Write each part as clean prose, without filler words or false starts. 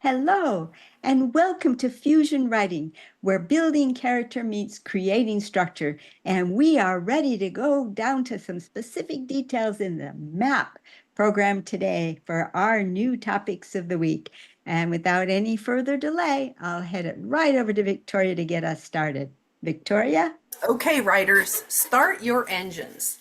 Hello, and welcome to Fusion Writing, where building character meets creating structure. And we are ready to go down to some specific details in the map program today for our new topics of the week. And without any further delay, I'll head it right over to Victoria to get us started. Victoria? Okay, writers, start your engines.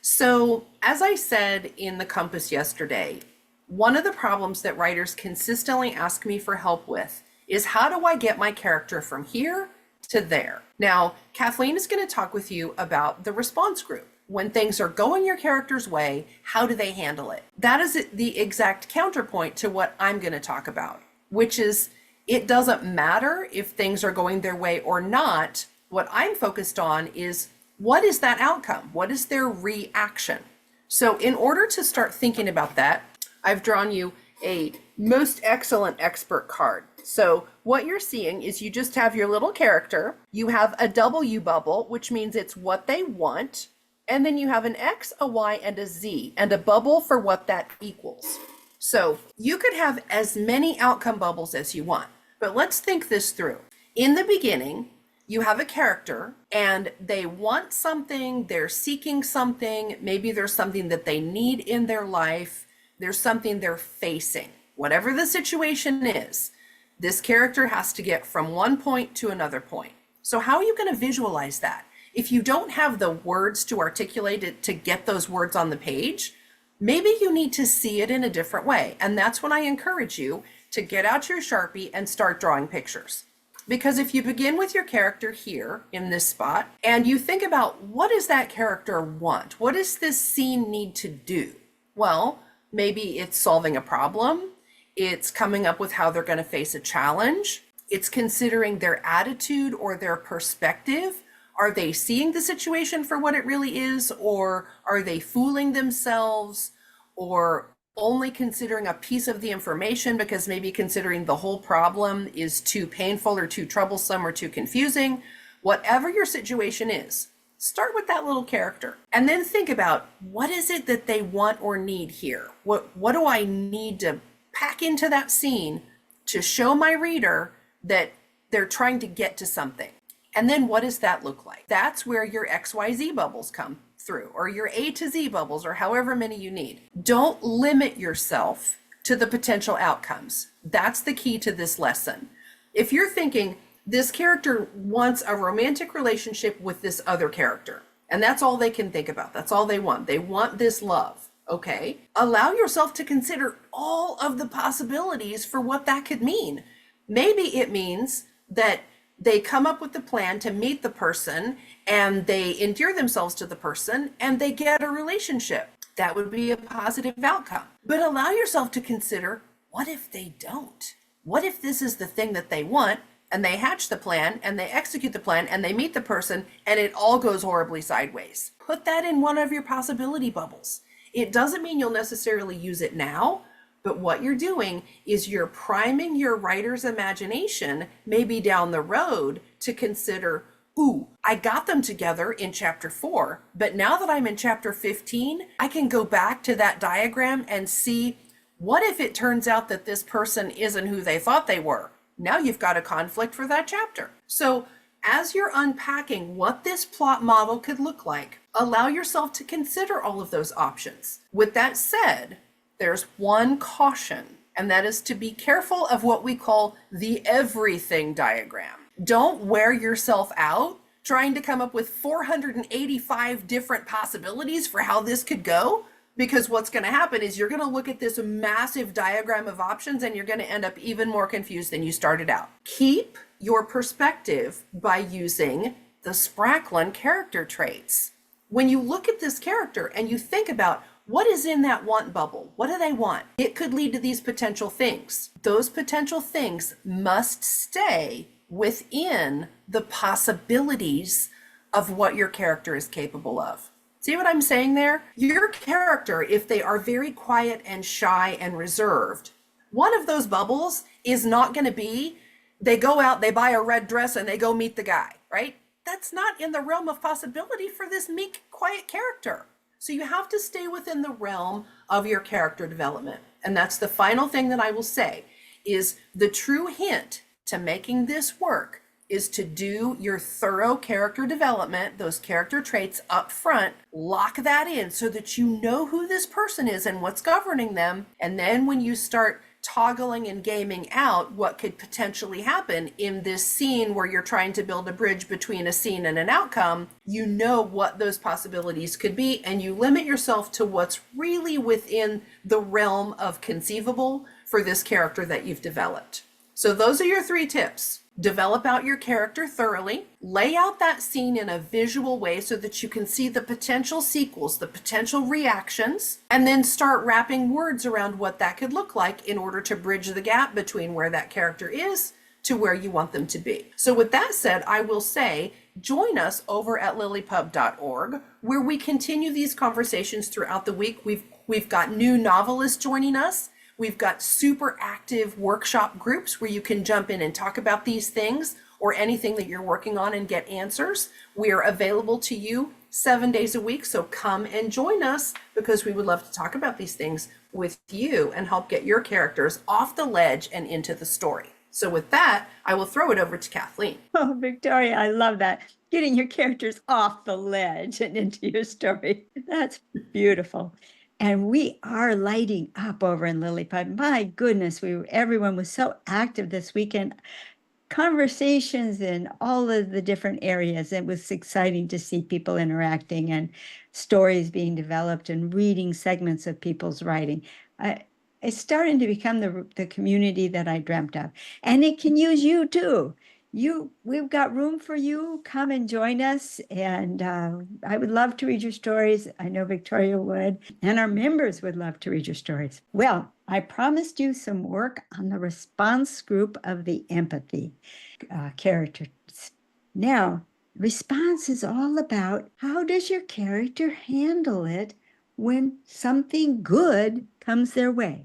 So, as I said in the compass yesterday, one of the problems that writers consistently ask me for help with is how do I get my character from here to there? Now, Kathleen is going to talk with you about the response group. When things are going your character's way, how do they handle it? That is the exact counterpoint to what I'm going to talk about, which is it doesn't matter if things are going their way or not. What I'm focused on is what is that outcome? What is their reaction? So in order to start thinking about that, I've drawn you a most excellent expert card. So what you're seeing is you just have your little character. You have a W bubble, which means it's what they want. And then you have an X, a Y, and a Z, and a bubble for what that equals. So you could have as many outcome bubbles as you want, but let's think this through. In the beginning, you have a character and they want something, they're seeking something, maybe there's something that they need in their life, there's something they're facing. Whatever the situation is, this character has to get from one point to another point. So how are you going to visualize that? If you don't have the words to articulate it to get those words on the page, maybe you need to see it in a different way. And that's when I encourage you to get out your Sharpie and start drawing pictures. Because if you begin with your character here in this spot and you think about what does that character want? What does this scene need to do? Well, maybe it's solving a problem. It's coming up with how they're going to face a challenge. It's considering their attitude or their perspective. Are they seeing the situation for what it really is, or are they fooling themselves, or only considering a piece of the information because maybe considering the whole problem is too painful or too troublesome or too confusing? Whatever your situation is, start with that little character and then think about what is it that they want or need here? What do I need to pack into that scene to show my reader that they're trying to get to something? And then what does that look like? That's where your XYZ bubbles come through, or your A to Z bubbles, or however many you need. Don't limit yourself to the potential outcomes. That's the key to this lesson. If you're thinking this character wants a romantic relationship with this other character, and that's all they can think about, that's all they want. They want this love. Okay, allow yourself to consider all of the possibilities for what that could mean. Maybe it means that they come up with the plan to meet the person and they endear themselves to the person and they get a relationship. That would be a positive outcome. But allow yourself to consider, what if they don't? What if this is the thing that they want and they hatch the plan and they execute the plan and they meet the person and it all goes horribly sideways? Put that in one of your possibility bubbles. It doesn't mean you'll necessarily use it now, but what you're doing is you're priming your writer's imagination, maybe down the road, to consider, ooh, I got them together in chapter 4, but now that I'm in chapter 15, I can go back to that diagram and see, what if it turns out that this person isn't who they thought they were? Now you've got a conflict for that chapter. So as you're unpacking what this plot model could look like, allow yourself to consider all of those options. With that said, there's one caution, and that is to be careful of what we call the everything diagram. Don't wear yourself out trying to come up with 485 different possibilities for how this could go, because what's going to happen is you're going to look at this massive diagram of options and you're going to end up even more confused than you started out. Keep your perspective by using the Spracklen character traits. When you look at this character and you think about what is in that want bubble? What do they want? It could lead to these potential things. Those potential things must stay within the possibilities of what your character is capable of. See what I'm saying there? Your character, if they are very quiet and shy and reserved, one of those bubbles is not going to be they go out, they buy a red dress, and they go meet the guy, right? That's not in the realm of possibility for this meek, quiet character. So you have to stay within the realm of your character development. And that's the final thing that I will say. is the true hint to making this work is to do your thorough character development, those character traits up front, lock that in so that you know who this person is and what's governing them. And then when you start toggling and gaming out what could potentially happen in this scene where you're trying to build a bridge between a scene and an outcome, you know what those possibilities could be, and you limit yourself to what's really within the realm of conceivable for this character that you've developed. So those are your 3 tips. Develop out your character thoroughly, lay out that scene in a visual way so that you can see the potential sequels, the potential reactions, and then start wrapping words around what that could look like in order to bridge the gap between where that character is to where you want them to be. So with that said, I will say, join us over at LiLLiPub.org, where we continue these conversations throughout the week. We've got new novelists joining us. We've got super active workshop groups where you can jump in and talk about these things or anything that you're working on and get answers. We are available to you 7 days a week, so come and join us because we would love to talk about these things with you and help get your characters off the ledge and into the story. So with that, I will throw it over to Kathleen. Oh, Victoria, I love that. Getting your characters off the ledge and into your story. That's beautiful. And we are lighting up over in LiLLiPub. My goodness, everyone was so active this weekend. Conversations in all of the different areas. It was exciting to see people interacting and stories being developed and reading segments of people's writing. It's starting to become the community that I dreamt of. And it can use you too. We've got room for you. Come and join us. And I would love to read your stories. I know Victoria would. And our members would love to read your stories. Well, I promised you some work on the response group of the empathy characters. Now, response is all about how does your character handle it when something good comes their way.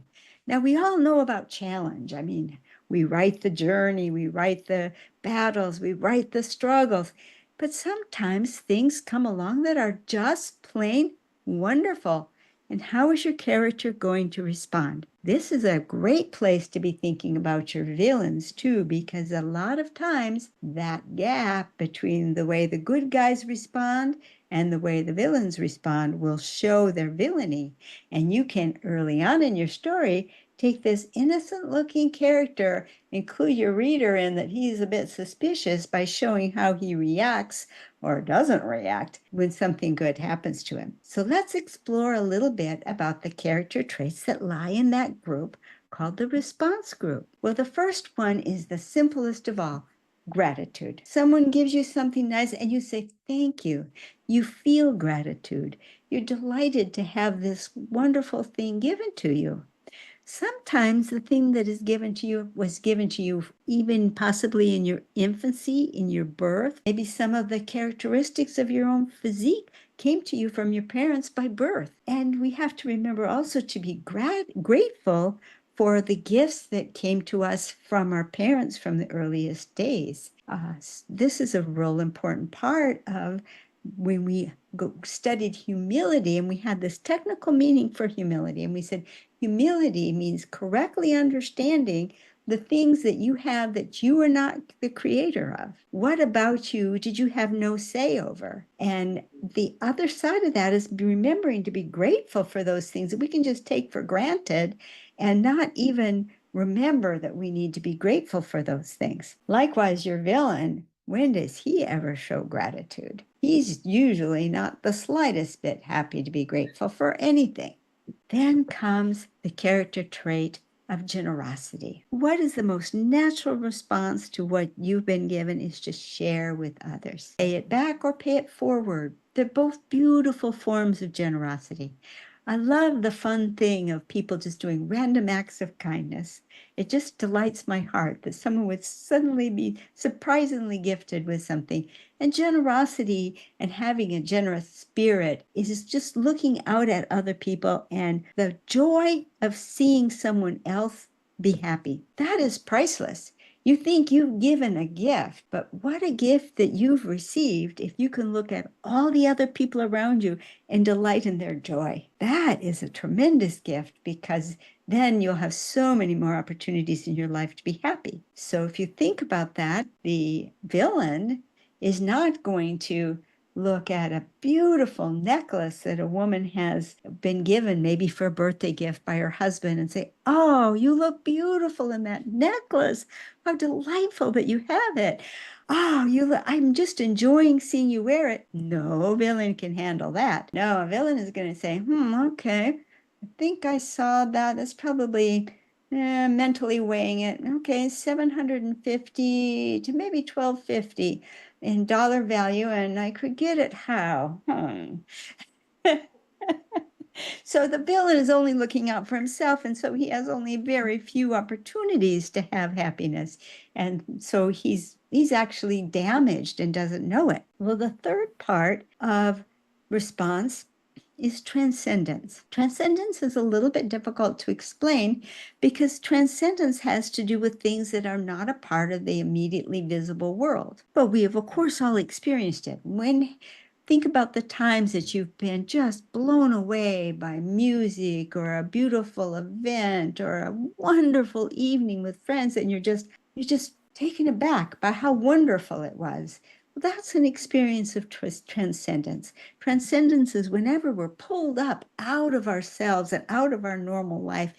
Now, we all know about challenge. I mean, we write the journey, we write the battles, we write the struggles, but sometimes things come along that are just plain wonderful. And how is your character going to respond? This is a great place to be thinking about your villains too, because a lot of times that gap between the way the good guys respond and the way the villains respond will show their villainy. And you can, early on in your story, take this innocent looking character, include your reader in that he's a bit suspicious by showing how he reacts or doesn't react when something good happens to him. So let's explore a little bit about the character traits that lie in that group called the response group. Well, the first one is the simplest of all, gratitude. Someone gives you something nice and you say, thank you. You feel gratitude. You're delighted to have this wonderful thing given to you. Sometimes the thing that is given to you was given to you even possibly in your infancy, in your birth. Maybe some of the characteristics of your own physique came to you from your parents by birth. And we have to remember also to be grateful for the gifts that came to us from our parents from the earliest days. This is a real important part of when we studied humility, and we had this technical meaning for humility, and we said humility means correctly understanding the things that you have that you are not the creator of. What about you did you have no say over? And the other side of that is remembering to be grateful for those things that we can just take for granted and not even remember that we need to be grateful for those things. Likewise, your villain, when does he ever show gratitude? He's usually not the slightest bit happy to be grateful for anything. Then comes the character trait of generosity. What is the most natural response to what you've been given is to share with others. Pay it back or pay it forward. They're both beautiful forms of generosity. I love the fun thing of people just doing random acts of kindness. It just delights my heart that someone would suddenly be surprisingly gifted with something. And generosity and having a generous spirit is just looking out at other people and the joy of seeing someone else be happy. That is priceless. You think you've given a gift, but what a gift that you've received if you can look at all the other people around you and delight in their joy. That is a tremendous gift because then you'll have so many more opportunities in your life to be happy. So if you think about that, the villain is not going to look at a beautiful necklace that a woman has been given, maybe for a birthday gift by her husband, and say, "Oh, you look beautiful in that necklace. How delightful that you have it. Oh, I'm just enjoying seeing you wear it." No villain can handle that. No, a villain is going to say, okay, I think I saw that. That's probably mentally weighing it. Okay, 750 to maybe 1250 in dollar value, and I could get it how? So the villain is only looking out for himself, and so he has only very few opportunities to have happiness. And so he's actually damaged and doesn't know it. Well, the third part of response is transcendence. Transcendence is a little bit difficult to explain because transcendence has to do with things that are not a part of the immediately visible world. But we have, of course, all experienced it. Think about the times that you've been just blown away by music or a beautiful event or a wonderful evening with friends, and you're just taken aback by how wonderful it was. Well, that's an experience of transcendence. Transcendence is whenever we're pulled up out of ourselves and out of our normal life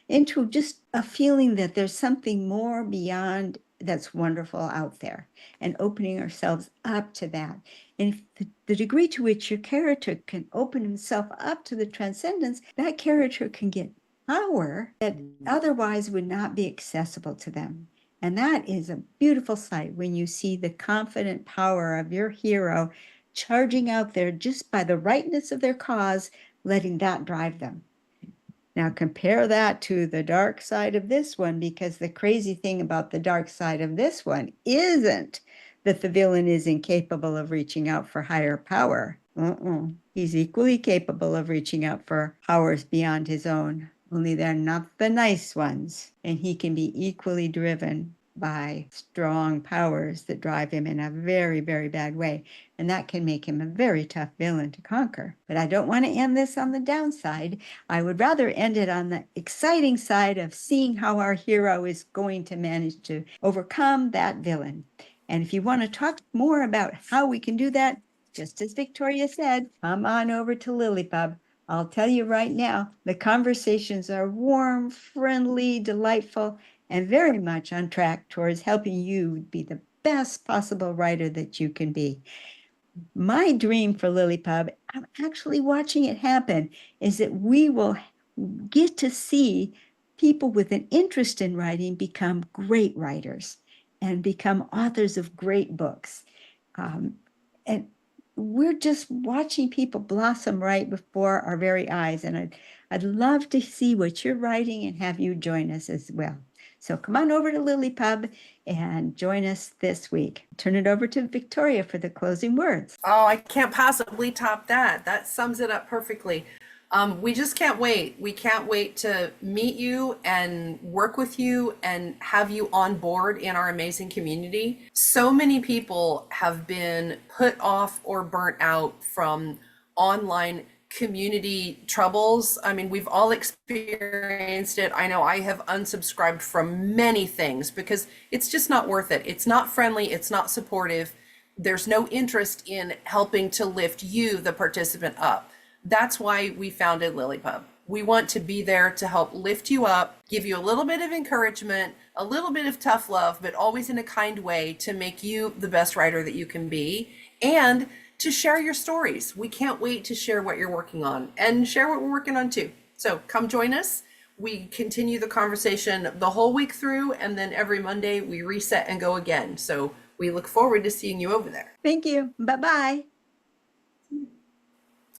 into just a feeling that there's something more beyond that's wonderful out there, and opening ourselves up to that. And if the degree to which your character can open himself up to the transcendence, that character can get power that otherwise would not be accessible to them. And that is a beautiful sight when you see the confident power of your hero charging out there just by the rightness of their cause, letting that drive them. Now compare that to the dark side of this one, because the crazy thing about the dark side of this one isn't that the villain is incapable of reaching out for higher power. He's equally capable of reaching out for powers beyond his own, only they're not the nice ones. And he can be equally driven by strong powers that drive him in a very, very bad way. And that can make him a very tough villain to conquer. But I don't want to end this on the downside. I would rather end it on the exciting side of seeing how our hero is going to manage to overcome that villain. And if you want to talk more about how we can do that, just as Victoria said, come on over to LiLLiPub. I'll tell you right now, the conversations are warm, friendly, delightful, and very much on track towards helping you be the best possible writer that you can be. My dream for LiLLiPub, I'm actually watching it happen, is that we will get to see people with an interest in writing become great writers and become authors of great books. And we're just watching people blossom right before our very eyes. And I'd love to see what you're writing and have you join us as well. So come on over to LiLLiPub and join us this week. Turn it over to Victoria for the closing words. Oh, I can't possibly top that. That sums it up perfectly. We just can't wait. We can't wait to meet you and work with you and have you on board in our amazing community. So many people have been put off or burnt out from online community troubles. I mean, we've all experienced it. I know I have unsubscribed from many things because it's just not worth it. It's not friendly. It's not supportive. There's no interest in helping to lift you, the participant, up. That's why we founded LiLLiPub. We want to be there to help lift you up, give you a little bit of encouragement, a little bit of tough love, but always in a kind way to make you the best writer that you can be, and to share your stories. We can't wait to share what you're working on and share what we're working on too. So come join us. We continue the conversation the whole week through, and then every Monday we reset and go again. So we look forward to seeing you over there. Thank you. Bye-bye.